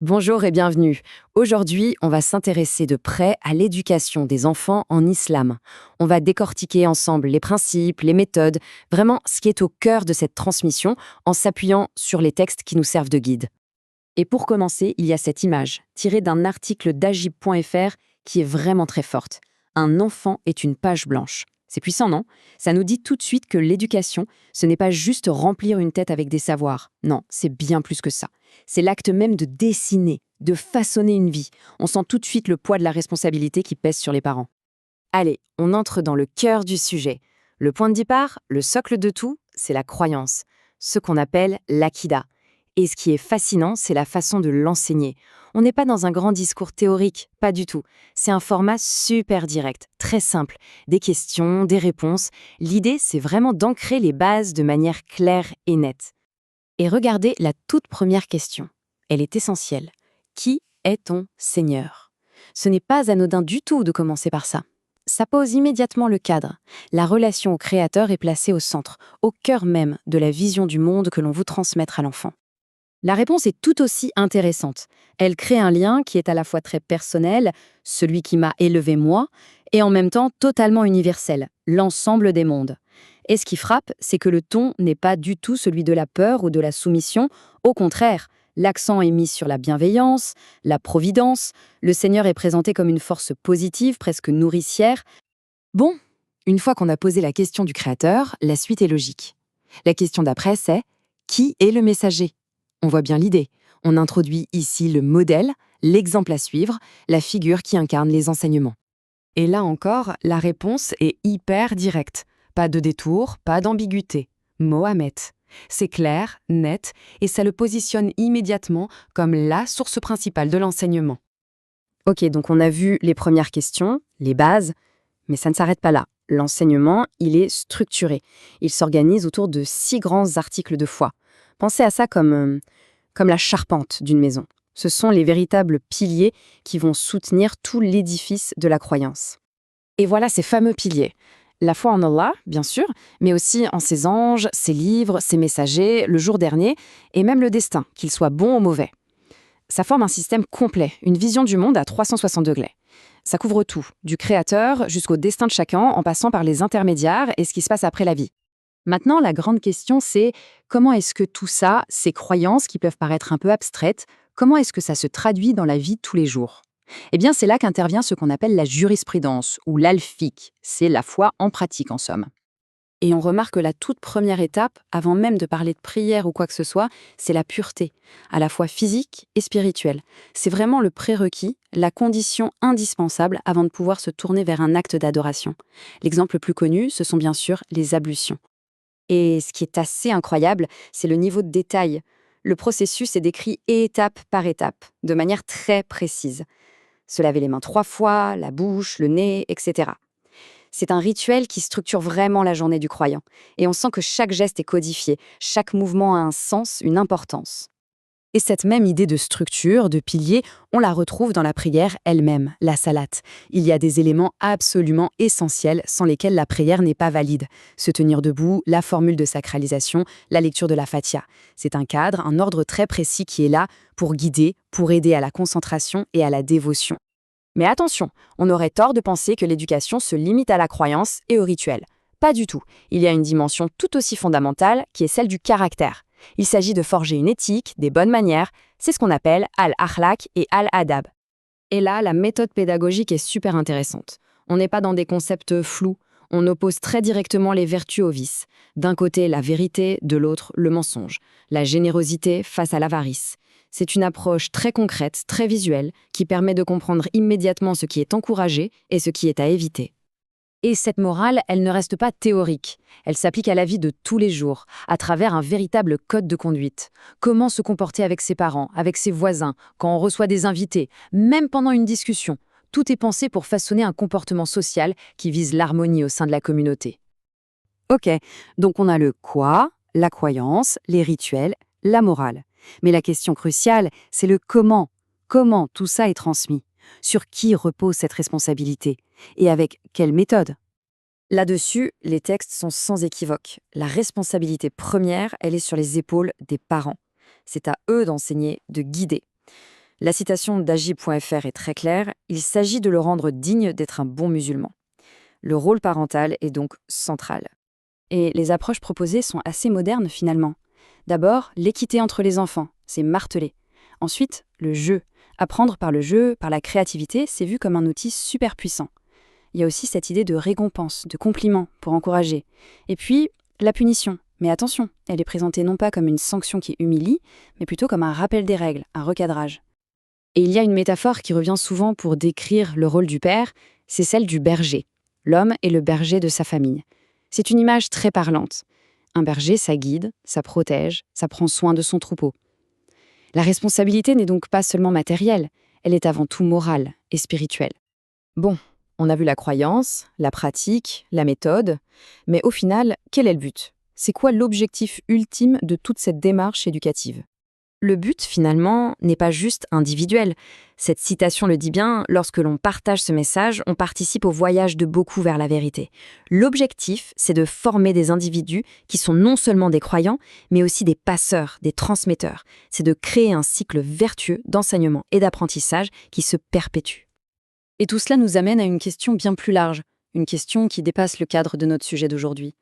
Bonjour et bienvenue. Aujourd'hui, on va s'intéresser de près à l'éducation des enfants en islam. On va décortiquer ensemble les principes, les méthodes, vraiment ce qui est au cœur de cette transmission en s'appuyant sur les textes qui nous servent de guide. Et pour commencer, il y a cette image, tirée d'un article d'agib.fr qui est vraiment très forte. Un enfant est une page blanche. C'est puissant, non? Ça nous dit tout de suite que l'éducation, ce n'est pas juste remplir une tête avec des savoirs. Non, c'est bien plus que ça. C'est l'acte même de dessiner, de façonner une vie. On sent tout de suite le poids de la responsabilité qui pèse sur les parents. Allez, on entre dans le cœur du sujet. Le point de départ, le socle de tout, c'est la croyance, ce qu'on appelle l'aqida. Et ce qui est fascinant, c'est la façon de l'enseigner. On n'est pas dans un grand discours théorique, pas du tout. C'est un format super direct, très simple. Des questions, des réponses. L'idée, c'est vraiment d'ancrer les bases de manière claire et nette. Et regardez la toute première question. Elle est essentielle. Qui est ton Seigneur? Ce n'est pas anodin du tout de commencer par ça. Ça pose immédiatement le cadre. La relation au Créateur est placée au centre, au cœur même de la vision du monde que l'on veut transmettre à l'enfant. La réponse est tout aussi intéressante. Elle crée un lien qui est à la fois très personnel, celui qui m'a élevé moi, et en même temps totalement universel, l'ensemble des mondes. Et ce qui frappe, c'est que le ton n'est pas du tout celui de la peur ou de la soumission. Au contraire, l'accent est mis sur la bienveillance, la providence. Le Seigneur est présenté comme une force positive, presque nourricière. Bon, une fois qu'on a posé la question du Créateur, la suite est logique. La question d'après, c'est qui est le messager? On voit bien l'idée. On introduit ici le modèle, l'exemple à suivre, la figure qui incarne les enseignements. Et là encore, la réponse est hyper directe. Pas de détour, pas d'ambiguïté. Mohamed. C'est clair, net, et ça le positionne immédiatement comme la source principale de l'enseignement. Ok, donc on a vu les premières questions, les bases, mais ça ne s'arrête pas là. L'enseignement, il est structuré. Il s'organise autour de 6 grands articles de foi. Pensez à ça comme la charpente d'une maison. Ce sont les véritables piliers qui vont soutenir tout l'édifice de la croyance. Et voilà ces fameux piliers. La foi en Allah, bien sûr, mais aussi en ses anges, ses livres, ses messagers, le jour dernier, et même le destin, qu'il soit bon ou mauvais. Ça forme un système complet, une vision du monde à 360 degrés. Ça couvre tout, du créateur jusqu'au destin de chacun, en passant par les intermédiaires et ce qui se passe après la vie. Maintenant, la grande question, c'est comment est-ce que tout ça, ces croyances qui peuvent paraître un peu abstraites, comment est-ce que ça se traduit dans la vie de tous les jours? Eh bien, c'est là qu'intervient ce qu'on appelle la jurisprudence, ou l'alfiq. C'est la foi en pratique, en somme. Et on remarque que la toute première étape, avant même de parler de prière ou quoi que ce soit, c'est la pureté, à la fois physique et spirituelle. C'est vraiment le prérequis, la condition indispensable avant de pouvoir se tourner vers un acte d'adoration. L'exemple le plus connu, ce sont bien sûr les ablutions. Et ce qui est assez incroyable, c'est le niveau de détail. Le processus est décrit étape par étape, de manière très précise. Se laver les mains 3 fois, la bouche, le nez, etc. C'est un rituel qui structure vraiment la journée du croyant. Et on sent que chaque geste est codifié, chaque mouvement a un sens, une importance. Et cette même idée de structure, de pilier, on la retrouve dans la prière elle-même, la salate. Il y a des éléments absolument essentiels sans lesquels la prière n'est pas valide. Se tenir debout, la formule de sacralisation, la lecture de la Fatiha. C'est un cadre, un ordre très précis qui est là pour guider, pour aider à la concentration et à la dévotion. Mais attention, on aurait tort de penser que l'éducation se limite à la croyance et au rituel. Pas du tout. Il y a une dimension tout aussi fondamentale qui est celle du caractère. Il s'agit de forger une éthique, des bonnes manières, c'est ce qu'on appelle al-akhlaq et al-adab. Et là, la méthode pédagogique est super intéressante. On n'est pas dans des concepts flous, on oppose très directement les vertus aux vices. D'un côté, la vérité, de l'autre, le mensonge. La générosité face à l'avarice. C'est une approche très concrète, très visuelle, qui permet de comprendre immédiatement ce qui est encouragé et ce qui est à éviter. Et cette morale, elle ne reste pas théorique. Elle s'applique à la vie de tous les jours, à travers un véritable code de conduite. Comment se comporter avec ses parents, avec ses voisins, quand on reçoit des invités, même pendant une discussion. Tout est pensé pour façonner un comportement social qui vise l'harmonie au sein de la communauté. Ok, donc on a le quoi, la croyance, les rituels, la morale. Mais la question cruciale, c'est le comment. Comment tout ça est transmis? Sur qui repose cette responsabilité? Et avec quelle méthode? Là-dessus, les textes sont sans équivoque. La responsabilité première, elle est sur les épaules des parents. C'est à eux d'enseigner, de guider. La citation d'Agi.fr est très claire, il s'agit de le rendre digne d'être un bon musulman. Le rôle parental est donc central. Et les approches proposées sont assez modernes finalement. D'abord, l'équité entre les enfants, c'est martelé. Ensuite, le jeu. Apprendre par le jeu, par la créativité, c'est vu comme un outil super puissant. Il y a aussi cette idée de récompense, de compliment pour encourager. Et puis, la punition. Mais attention, elle est présentée non pas comme une sanction qui humilie, mais plutôt comme un rappel des règles, un recadrage. Et il y a une métaphore qui revient souvent pour décrire le rôle du père, c'est celle du berger. L'homme est le berger de sa famille. C'est une image très parlante. Un berger, ça guide, ça protège, ça prend soin de son troupeau. La responsabilité n'est donc pas seulement matérielle, elle est avant tout morale et spirituelle. Bon, on a vu la croyance, la pratique, la méthode, mais au final, quel est le but? C'est quoi l'objectif ultime de toute cette démarche éducative? Le but, finalement, n'est pas juste individuel. Cette citation le dit bien, lorsque l'on partage ce message, on participe au voyage de beaucoup vers la vérité. L'objectif, c'est de former des individus qui sont non seulement des croyants, mais aussi des passeurs, des transmetteurs. C'est de créer un cycle vertueux d'enseignement et d'apprentissage qui se perpétue. Et tout cela nous amène à une question bien plus large, une question qui dépasse le cadre de notre sujet d'aujourd'hui.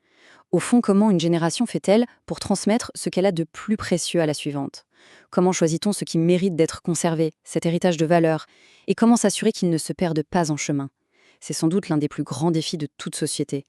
Au fond, comment une génération fait-elle pour transmettre ce qu'elle a de plus précieux à la suivante? Comment choisit-on ce qui mérite d'être conservé, cet héritage de valeurs? Et comment s'assurer qu'il ne se perde pas en chemin? C'est sans doute l'un des plus grands défis de toute société.